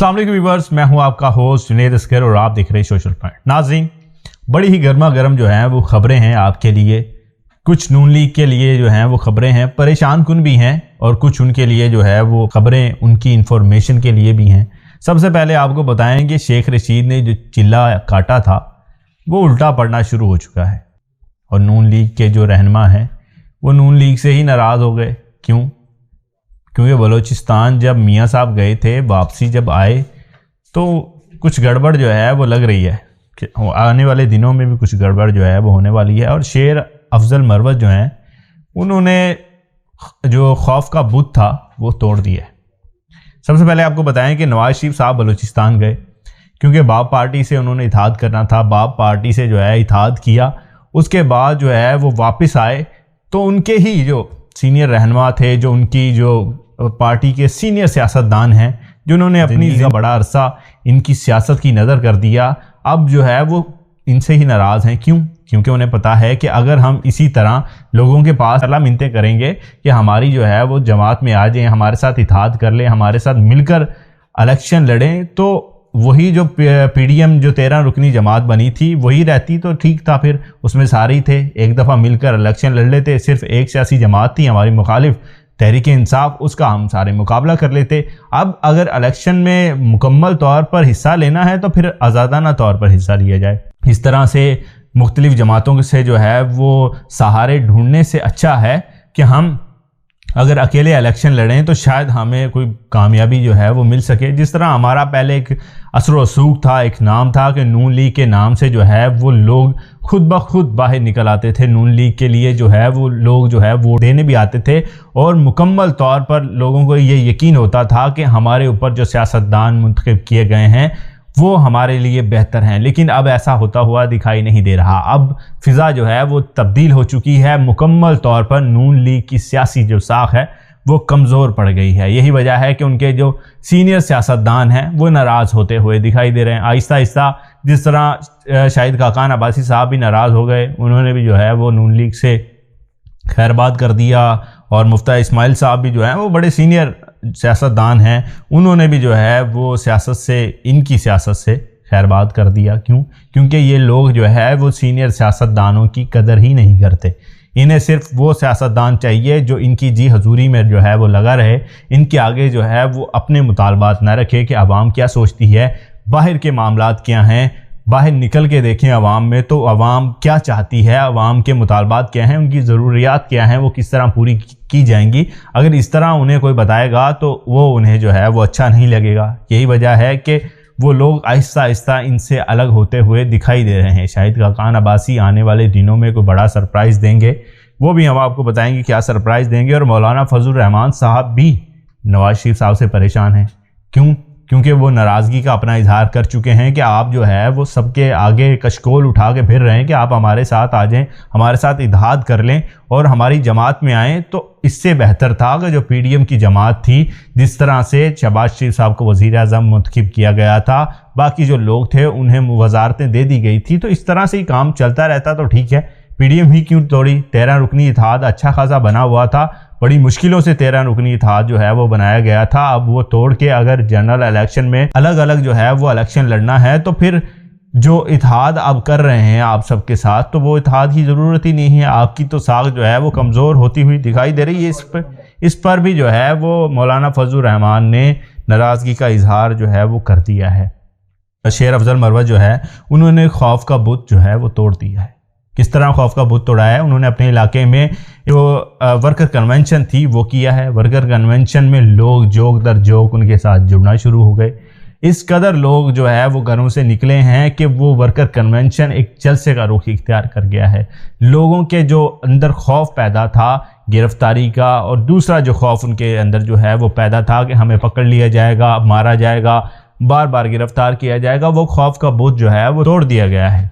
अस्सलाम वालेकुम व्यूअर्स, मैं हूं आपका होस्ट जुनेद अस्कर और आप देख रहे हैं सोशल पॉइंट। नाज़रीन, बड़ी ही गर्मा गर्म जो हैं वो खबरें हैं आपके लिए। कुछ नून लीग के लिए जो हैं वो खबरें हैं परेशान कुन भी हैं, और कुछ उनके लिए जो है वो खबरें उनकी इंफॉर्मेशन के लिए भी हैं। सबसे पहले आपको बताएं कि शेख रशीद ने जो चिल्ला काटा था वो उल्टा पड़ना शुरू हो चुका है, और नून लीग के जो रहनुमा हैं वो नून लीग से ही नाराज़ हो गए। क्यों? क्योंकि बलूचिस्तान जब मियाँ साहब गए थे, वापसी जब आए तो कुछ गड़बड़ जो है वो लग रही है कि आने वाले दिनों में भी कुछ गड़बड़ जो है वो होने वाली है। और शेर अफजल मरवत जो हैं उन्होंने जो खौफ का बुत था वो तोड़ दिया है। सबसे पहले आपको बताएं कि नवाज शरीफ साहब बलूचिस्तान गए क्योंकि बाप पार्टी से उन्होंने इत्तेहाद करना था। बाप पार्टी से जो है इत्तेहाद किया, उसके बाद जो है वो वापस आए तो उनके ही जो सीनियर रहनुमा थे, जो उनकी जो पार्टी के सीनियर सियासतदान हैं, जिन्होंने अपनी बड़ा अरसा इनकी सियासत की नज़र कर दिया, अब जो है वो इनसे ही नाराज़ हैं। क्यों? क्योंकि उन्हें पता है कि अगर हम इसी तरह लोगों के पास अल्लाह मिन्नतें करेंगे कि हमारी जो है वो जमात में आ जाएं, हमारे साथ इत्तेहाद कर लें, हमारे साथ मिलकर इलेक्शन लड़ें, तो वही जो पीडीएम जो 13 रुकनी जमात बनी थी वही रहती तो ठीक था। फिर उसमें सारे ही थे, एक दफ़ा मिलकर इलेक्शन लड़ लेते। सिर्फ एक सियासी जमात थी हमारी मुखालिफ, तहरीक इंसाफ, उसका हम सारे मुकाबला कर लेते। अब अगर इलेक्शन में मुकम्मल तौर पर हिस्सा लेना है तो फिर आज़ादाना तौर पर हिस्सा लिया जाए। इस तरह से मुख्तलिफ जमातों से जो है वो सहारे ढूंढने से अच्छा है कि हम अगर अकेले इलेक्शन लड़ें तो शायद हमें कोई कामयाबी जो है वो मिल सके। जिस तरह हमारा पहले एक असर रसूख था, एक नाम था कि नून लीग के नाम से जो है वो लोग खुद ब खुद बाहर निकल आते थे। नून लीग के लिए जो है वो लोग जो है वोट देने भी आते थे, और मुकम्मल तौर पर लोगों को ये यकीन होता था कि हमारे ऊपर जो सियासतदान मुंतखब किए गए हैं वो हमारे लिए बेहतर हैं। लेकिन अब ऐसा होता हुआ दिखाई नहीं दे रहा। अब फ़िज़ा जो है वो तब्दील हो चुकी है। मुकम्मल तौर पर नून लीग की सियासी जो साख है वो कमज़ोर पड़ गई है। यही वजह है कि उनके जो सीनियर सियासतदान हैं वो नाराज़ होते हुए दिखाई दे रहे हैं। आहिस्ता आहिस्ता जिस तरह शाहिद खाकान अब्बासी साहब भी नाराज़ हो गए, उन्होंने भी जो है वो नून लीग से खैरबाद कर दिया, और मुफ्ती इस्माइल साहब भी जो है वो बड़े सीनियर सियासतदान हैं, उन्होंने भी जो है वो सियासत से, इनकी सियासत से खैरबाद कर दिया। क्यों? क्योंकि ये लोग जो है वो सीनियर सियासतदानों की कदर ही नहीं करते। इन्हें सिर्फ वो सियासतदान चाहिए जो इनकी जी हजूरी में जो है वो लगा रहे, इनके आगे जो है वो अपने मुतालबात न रखे कि अवाम क्या सोचती है, बाहर के मामलात क्या हैं। बाहर निकल के देखें अवाम में तो अवाम क्या चाहती है, अवाम के मुतालबात क्या हैं, उनकी ज़रूरियात क्या हैं, वो किस तरह पूरी की जाएंगी। अगर इस तरह उन्हें कोई बताएगा तो वो उन्हें जो है वो अच्छा नहीं लगेगा। यही वजह है कि वो लोग आहिस्ता आहिस्ता इनसे अलग होते हुए दिखाई दे रहे हैं। शाहिद खाकान अब्बासी आने वाले दिनों में कोई बड़ा सरप्राइज़ देंगे, वो भी हम आपको बताएंगे क्या सरप्राइज़ देंगे। और मौलाना फजल रहमान साहब भी नवाज शरीफ साहब से परेशान हैं। क्यों? क्योंकि वो नाराज़गी का अपना इजहार कर चुके हैं कि आप जो है वो सबके आगे कशकोल उठा के फिर रहे हैं कि आप हमारे साथ आ जाएं, हमारे साथ इत्तेहाद कर लें और हमारी जमात में आएँ। तो इससे बेहतर था कि जो पीडीएम की जमात थी, जिस तरह से शहबाज शरीफ साहब को वज़ीर आज़म मुंतखब किया गया था, बाकी जो लोग थे उन्हें वजारतें दे दी गई थी, तो इस तरह से ही काम चलता रहता तो ठीक है। पीडीएम ही क्यों तोड़ी? 13 रुकनी इत्तेहाद अच्छा खासा बना हुआ था, बड़ी मुश्किलों से 13 रुकनी इत्तेहाद जो है वो बनाया गया था। अब वो तोड़ के अगर जनरल इलेक्शन में अलग अलग जो है वो इलेक्शन लड़ना है तो फिर जो इत्तेहाद अब कर रहे हैं आप सबके साथ, तो वो इत्तेहाद की ज़रूरत ही नहीं है। आपकी तो साख जो है वो कमज़ोर होती हुई दिखाई दे रही है। इस पर भी जो है वो मौलाना फजल रहमान ने नाराज़गी का इजहार जो है वो कर दिया है। शेर अफजल मरवत जो है उन्होंने खौफ का बुत जो है वो तोड़ दिया है। किस तरह खौफ का बुत तोड़ा है? उन्होंने अपने इलाके में जो वर्कर कन्वेंशन थी वो किया है। वर्कर कन्वेंशन में लोग जोक दर जोक उनके साथ जुड़ना शुरू हो गए। इस कदर लोग जो है वो घरों से निकले हैं कि वो वर्कर कन्वेंशन एक जलसे का रुख इख्तियार कर गया है। लोगों के जो अंदर खौफ पैदा था गिरफ्तारी का, और दूसरा जो खौफ उनके अंदर जो है वो पैदा था कि हमें पकड़ लिया जाएगा, मारा जाएगा, बार बार गिरफ्तार किया जाएगा, वो खौफ का बुत जो है वो तोड़ दिया गया है।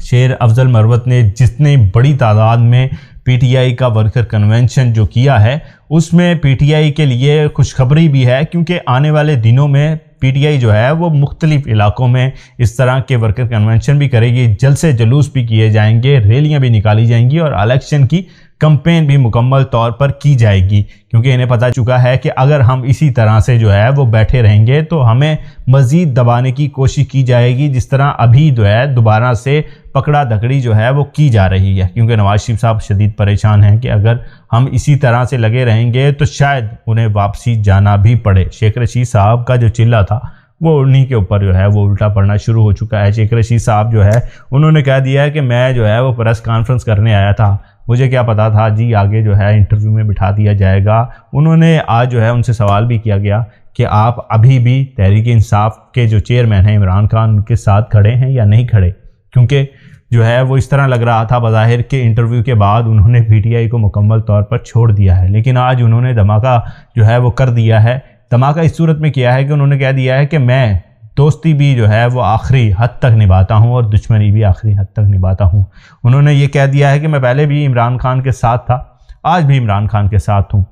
शेर अफजल मरवत ने जितनी बड़ी तादाद में पीटीआई का वर्कर कन्वेंशन जो किया है, उसमें पीटीआई के लिए खुशखबरी भी है, क्योंकि आने वाले दिनों में पीटीआई जो है वो मुख्तलिफ इलाकों में इस तरह के वर्कर कन्वेंशन भी करेगी, जलसे जुलूस भी किए जाएंगे, रैलियां भी निकाली जाएंगी और इलेक्शन की کمپین بھی مکمل طور پر کی جائے گی، کیونکہ انہیں پتہ چکا ہے کہ اگر ہم اسی طرح سے جو ہے وہ بیٹھے رہیں گے تو ہمیں مزید دبانے کی کوشش کی جائے گی، جس طرح ابھی جو ہے دوبارہ سے پکڑا دھکڑی جو ہے وہ کی جا رہی ہے، کیونکہ نواز شریف صاحب شدید پریشان ہیں کہ اگر ہم اسی طرح سے لگے رہیں گے تو شاید انہیں واپسی جانا بھی پڑے۔ شیخ رشید صاحب کا جو چلہ تھا وہ انہی کے اوپر جو ہے وہ الٹا پڑنا شروع ہو چکا ہے۔ شیخ رشید صاحب جو ہے انہوں نے کہہ دیا ہے کہ میں جو ہے وہ پریس کانفرنس کرنے آیا تھا، مجھے کیا پتا تھا جی آگے جو ہے انٹرویو میں بٹھا دیا جائے گا۔ انہوں نے آج جو ہے ان سے سوال بھی کیا گیا کہ آپ ابھی بھی تحریک انصاف کے جو چیئرمین ہیں عمران خان ان کے ساتھ کھڑے ہیں یا نہیں کھڑے، کیونکہ جو ہے وہ اس طرح لگ رہا تھا بظاہر کہ انٹرویو کے بعد انہوں نے پی ٹی آئی کو مکمل طور پر چھوڑ دیا ہے، لیکن آج انہوں نے دھماکہ جو ہے وہ کر دیا ہے۔ دھماکہ اس صورت میں کیا ہے کہ انہوں نے کہہ دیا ہے کہ میں دوستی بھی جو ہے وہ آخری حد تک نبھاتا ہوں اور دشمنی بھی آخری حد تک نبھاتا ہوں۔ انہوں نے یہ کہہ دیا ہے کہ میں پہلے بھی عمران خان کے ساتھ تھا، آج بھی عمران خان کے ساتھ ہوں۔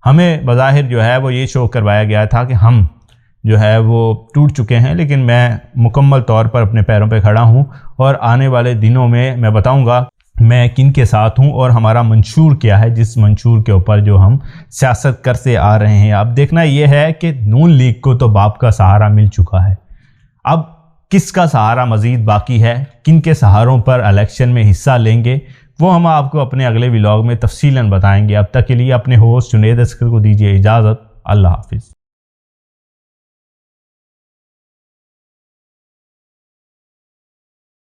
ہمیں بظاہر جو ہے وہ یہ شو کروایا گیا تھا کہ ہم جو ہے وہ ٹوٹ چکے ہیں، لیکن میں مکمل طور پر اپنے پیروں پہ کھڑا ہوں اور آنے والے دنوں میں بتاؤں گا میں کن کے ساتھ ہوں اور ہمارا منشور کیا ہے، جس منشور کے اوپر جو ہم سیاست کرتے آ رہے ہیں۔ اب دیکھنا یہ ہے کہ نون لیگ کو تو باپ کا سہارا مل چکا ہے، اب کس کا سہارا مزید باقی ہے، کن کے سہاروں پر الیکشن میں حصہ لیں گے، وہ ہم آپ کو اپنے اگلے ولاگ میں تفصیلاً بتائیں گے۔ اب تک کے لیے اپنے ہوسٹ جنید اسکر کو دیجیے اجازت، اللہ حافظ۔